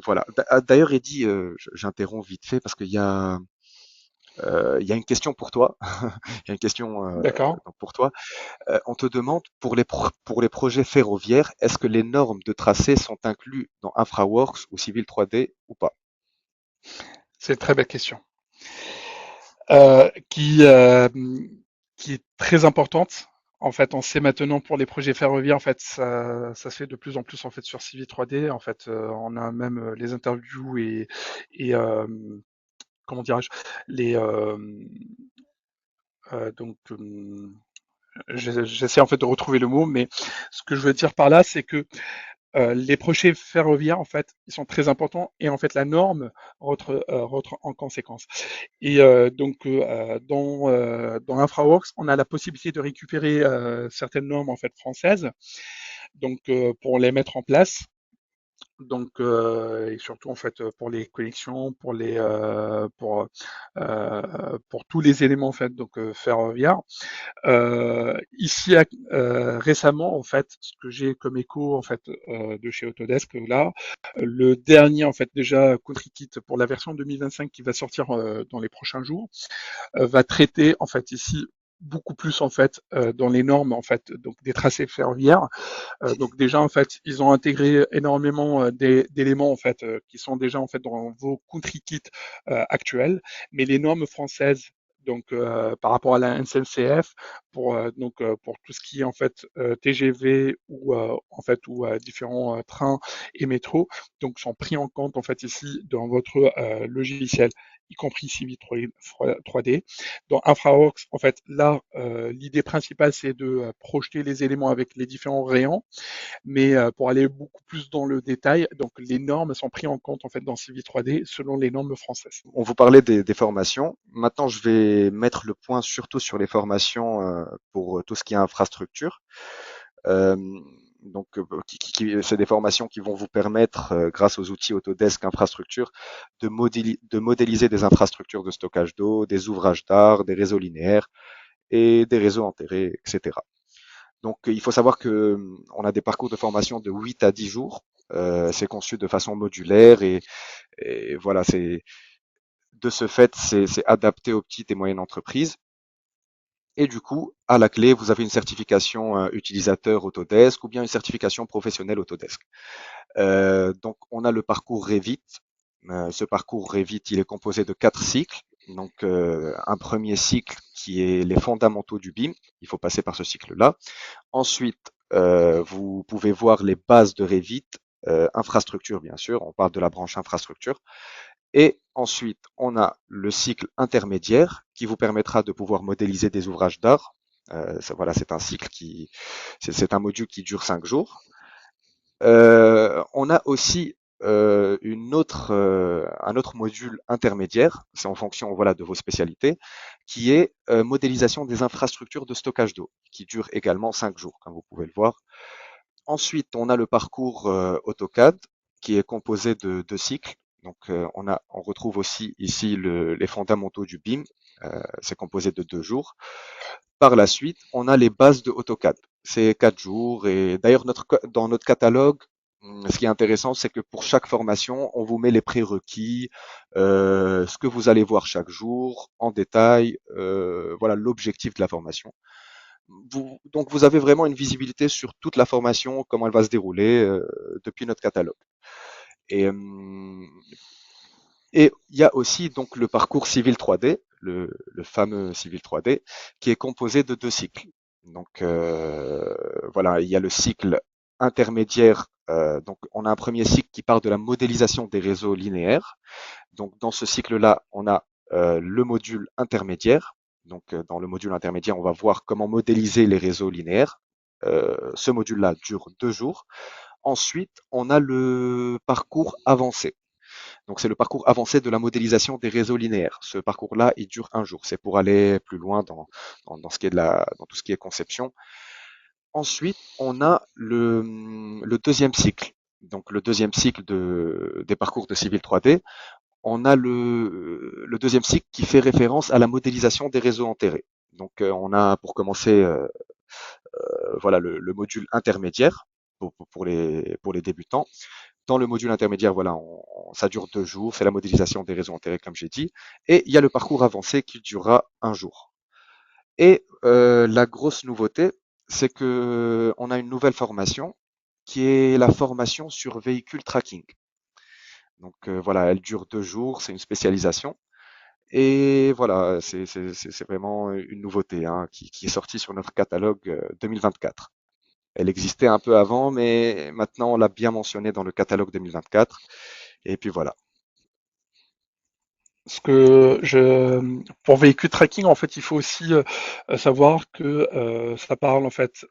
voilà. D'ailleurs, Eddy, j'interromps vite fait parce qu'il y a une question pour toi. Il y a une question D'accord. donc pour toi. On te demande pour les projets ferroviaires, est-ce que les normes de tracé sont inclus dans InfraWorks ou Civil 3D ou pas? C'est une très belle question. Euh, qui, euh, qui est très importante. En fait, on sait maintenant pour les projets ferroviaires, en fait, ça se fait de plus en plus en fait sur Civi 3D. En fait, on a même les interviews et comment dirais-je, les donc j'essaie en fait de retrouver le mot, mais ce que je veux dire par là, c'est que les projets ferroviaires, en fait, ils sont très importants et en fait la norme rentre en conséquence. Et dans InfraWorks, on a la possibilité de récupérer certaines normes en fait françaises, donc pour les mettre en place. Donc et surtout en fait pour les connexions, pour tous les éléments en fait donc ferroviaires. Ici, récemment, en fait, ce que j'ai comme écho en fait de chez Autodesk, là, le dernier en fait déjà CountryKit pour la version 2025 qui va sortir dans les prochains jours, va traiter en fait ici beaucoup plus en fait dans les normes en fait donc des tracés ferroviaires. Donc déjà en fait ils ont intégré énormément d'éléments en fait qui sont déjà en fait dans vos CountryKit actuels, mais les normes françaises donc par rapport à la SNCF pour tout ce qui est en fait TGV ou en fait ou différents trains et métros donc sont pris en compte en fait ici dans votre logiciel y compris Civi 3D. Dans InfraWorks, en fait, là, l'idée principale, c'est de projeter les éléments avec les différents rayons, mais pour aller beaucoup plus dans le détail, donc les normes sont prises en compte en fait dans Civi 3D selon les normes françaises. On vous parlait des formations. Maintenant, je vais mettre le point surtout sur les formations pour tout ce qui est infrastructure. Euh, donc, c'est des formations qui vont vous permettre, grâce aux outils Autodesk Infrastructure, de modéliser des infrastructures de stockage d'eau, des ouvrages d'art, des réseaux linéaires et des réseaux enterrés, etc. Donc, il faut savoir que on a des parcours de formation de 8 à 10 jours. C'est conçu de façon modulaire et voilà, de ce fait, c'est adapté aux petites et moyennes entreprises. Et du coup, à la clé, vous avez une certification utilisateur Autodesk ou bien une certification professionnelle Autodesk. Donc, on a le parcours Revit. Ce parcours Revit, il est composé de 4 cycles. Donc, un premier cycle qui est les fondamentaux du BIM. Il faut passer par ce cycle-là. Ensuite, vous pouvez voir les bases de Revit, infrastructure bien sûr, on parle de la branche infrastructure. Et ensuite, on a le cycle intermédiaire qui vous permettra de pouvoir modéliser des ouvrages d'art. Voilà, c'est un cycle c'est un module qui dure 5 jours. On a aussi un autre module intermédiaire, c'est en fonction voilà de vos spécialités, qui est modélisation des infrastructures de stockage d'eau, qui dure également 5 jours, comme vous pouvez le voir. Ensuite, on a le parcours AutoCAD qui est composé de 2 cycles. Donc, on retrouve aussi ici les fondamentaux du BIM. C'est composé de 2 jours. Par la suite, on a les bases de AutoCAD. C'est 4 jours. Et d'ailleurs, dans notre catalogue, ce qui est intéressant, c'est que pour chaque formation, on vous met les prérequis, ce que vous allez voir chaque jour, en détail, voilà l'objectif de la formation. Donc vous avez vraiment une visibilité sur toute la formation, comment elle va se dérouler depuis notre catalogue. Et, euh, et il y a aussi donc le parcours civil 3D, le fameux civil 3D, qui est composé de 2 cycles. Donc voilà, il y a le cycle intermédiaire. Donc on a un premier cycle qui part de la modélisation des réseaux linéaires. Donc dans ce cycle-là, on a le module intermédiaire. Donc dans le module intermédiaire, on va voir comment modéliser les réseaux linéaires. Ce module-là dure 2 jours. Ensuite, on a le parcours avancé. Donc c'est le parcours avancé de la modélisation des réseaux linéaires. Ce parcours-là, il dure 1 jour. C'est pour aller plus loin dans ce qui est dans tout ce qui est conception. Ensuite, on a le deuxième cycle. Donc le deuxième cycle des parcours de civil 3D. On a le deuxième cycle qui fait référence à la modélisation des réseaux enterrés. Donc on a pour commencer voilà le module intermédiaire pour les débutants. Dans le module intermédiaire, voilà, ça dure 2 jours, c'est la modélisation des réseaux enterrés comme j'ai dit, et il y a le parcours avancé qui durera 1 jour. Et la grosse nouveauté, c'est que on a une nouvelle formation qui est la formation sur véhicule tracking. Donc voilà, elle dure 2 jours, c'est une spécialisation. Et voilà, c'est vraiment une nouveauté hein, qui est sortie sur notre catalogue 2024. Elle existait un peu avant, mais maintenant on l'a bien mentionné dans le catalogue 2024. Et puis voilà. Parce que pour véhicule tracking, en fait, il faut aussi savoir que ça parle en fait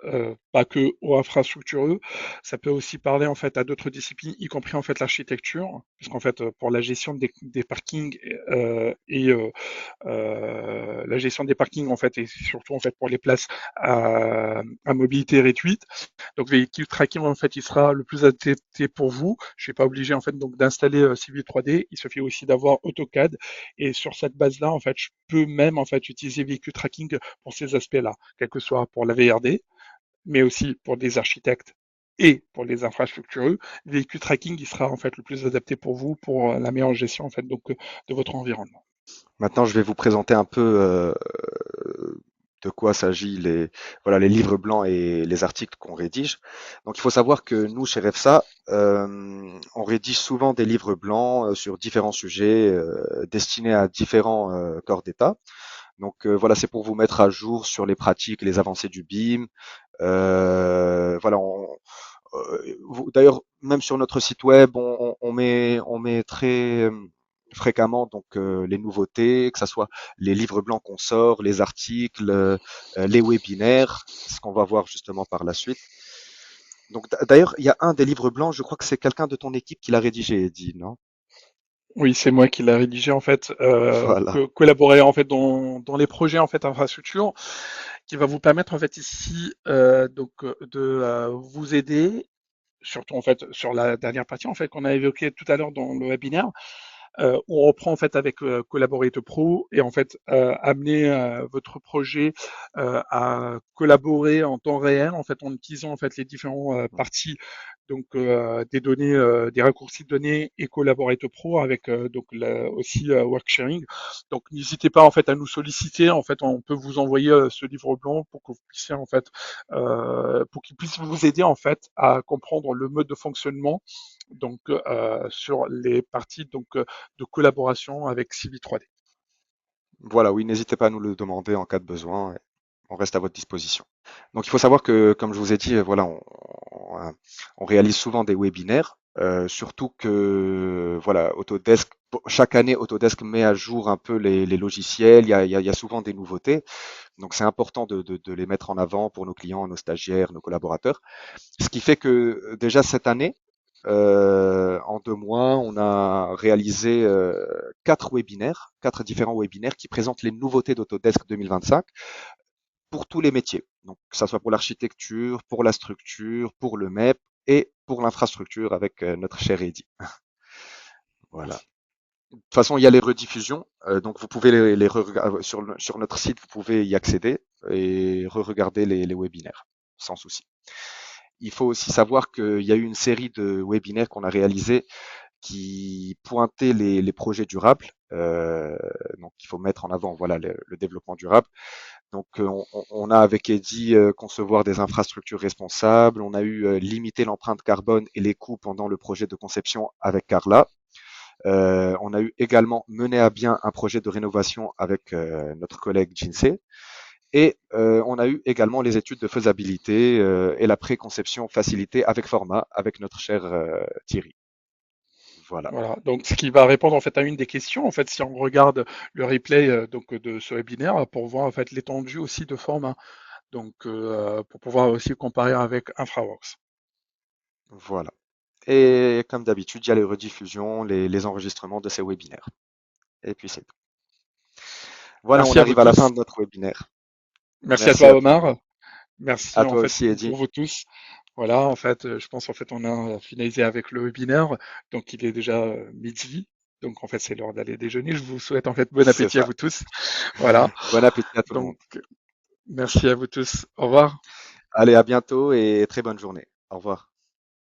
pas que aux infrastructureux, ça peut aussi parler en fait à d'autres disciplines, y compris en fait l'architecture, parce qu'en fait pour la gestion des parkings la gestion des parkings en fait et surtout en fait pour les places à mobilité réduite. Donc véhicule tracking en fait il sera le plus adapté pour vous. Je suis pas obligé en fait donc d'installer Civil 3D. Il suffit aussi d'avoir AutoCAD et sur cette base-là en fait je peux même en fait utiliser véhicule tracking pour ces aspects-là, quel que soit pour la VRD, mais aussi pour des architectes et pour les infrastructureux, le véhicule tracking il sera en fait le plus adapté pour vous pour la meilleure gestion en fait donc de votre environnement. Maintenant, je vais vous présenter un peu de quoi s'agit voilà, les livres blancs et les articles qu'on rédige. Donc, il faut savoir que nous, chez REFSA, on rédige souvent des livres blancs sur différents sujets destinés à différents corps d'État. Donc, voilà, c'est pour vous mettre à jour sur les pratiques, les avancées du BIM. Voilà, d'ailleurs, même sur notre site web, on met très fréquemment donc les nouveautés, que ce soit les livres blancs qu'on sort, les articles, les webinaires, ce qu'on va voir justement par la suite. Donc d'ailleurs, il y a un des livres blancs, je crois que c'est quelqu'un de ton équipe qui l'a rédigé, Eddie, non? Oui, c'est moi qui l'ai rédigé en fait, Voilà. collaborer en fait dans les projets en fait infrastructure, qui va vous permettre en fait ici de vous aider, surtout en fait sur la dernière partie en fait qu'on a évoquée tout à l'heure dans le webinaire, on reprend en fait avec Collaborate Pro et en fait amener votre projet à collaborer en temps réel en fait en utilisant en fait les différents parties donc des données, des raccourcis de données et Collaborate Pro avec donc aussi work sharing. Donc n'hésitez pas en fait à nous solliciter. En fait, on peut vous envoyer ce livre blanc pour que vous puissiez en fait pour qu'il puisse vous aider en fait à comprendre le mode de fonctionnement donc sur les parties donc de collaboration avec Civi 3D. Voilà, oui, n'hésitez pas à nous le demander en cas de besoin. On reste à votre disposition. Donc, il faut savoir que, comme je vous ai dit, voilà, on réalise souvent des webinaires, surtout que, voilà, Autodesk, chaque année, Autodesk met à jour un peu les logiciels. Il y a souvent des nouveautés. Donc, c'est important de les mettre en avant pour nos clients, nos stagiaires, nos collaborateurs. Ce qui fait que déjà cette année, en 2 mois, on a réalisé 4 webinaires, 4 différents webinaires qui présentent les nouveautés d'Autodesk 2025 pour tous les métiers. Donc, que ça soit pour l'architecture, pour la structure, pour le MEP et pour l'infrastructure avec notre cher Eddy. Voilà. De toute façon, il y a les rediffusions, donc vous pouvez sur notre site, vous pouvez y accéder et re-regarder les webinaires sans souci. Il faut aussi savoir qu'il y a eu une série de webinaires qu'on a réalisés qui pointaient les projets durables. Donc, il faut mettre en avant voilà le développement durable. Donc, on a avec Eddy concevoir des infrastructures responsables. On a eu limiter l'empreinte carbone et les coûts pendant le projet de conception avec Carla. On a eu également mené à bien un projet de rénovation avec notre collègue Jinsei. Et on a eu également les études de faisabilité et la préconception facilitée avec Forma, avec notre cher Thierry. Voilà. Voilà, donc ce qui va répondre en fait à une des questions, en fait, si on regarde le replay donc de ce webinaire pour voir en fait l'étendue aussi de format, donc pour pouvoir aussi comparer avec InfraWorks. Voilà. Et comme d'habitude, il y a les rediffusions, les enregistrements de ces webinaires. Et puis c'est tout. Voilà, on Merci à vous arrive à la tous. fin de notre webinaire. Merci à Merci toi à tout le Omar. monde. Merci À en toi fait aussi, pour Eddy. vous tous. Voilà, en fait, je pense en fait on a finalisé avec le webinaire, donc il est déjà midi. Donc en fait c'est l'heure d'aller déjeuner. Je vous souhaite en fait bon C'est appétit à ça. vous tous. Voilà. Bon appétit à tout le Donc monde. merci à vous tous. Au revoir. Allez, à bientôt et très bonne journée. Au revoir.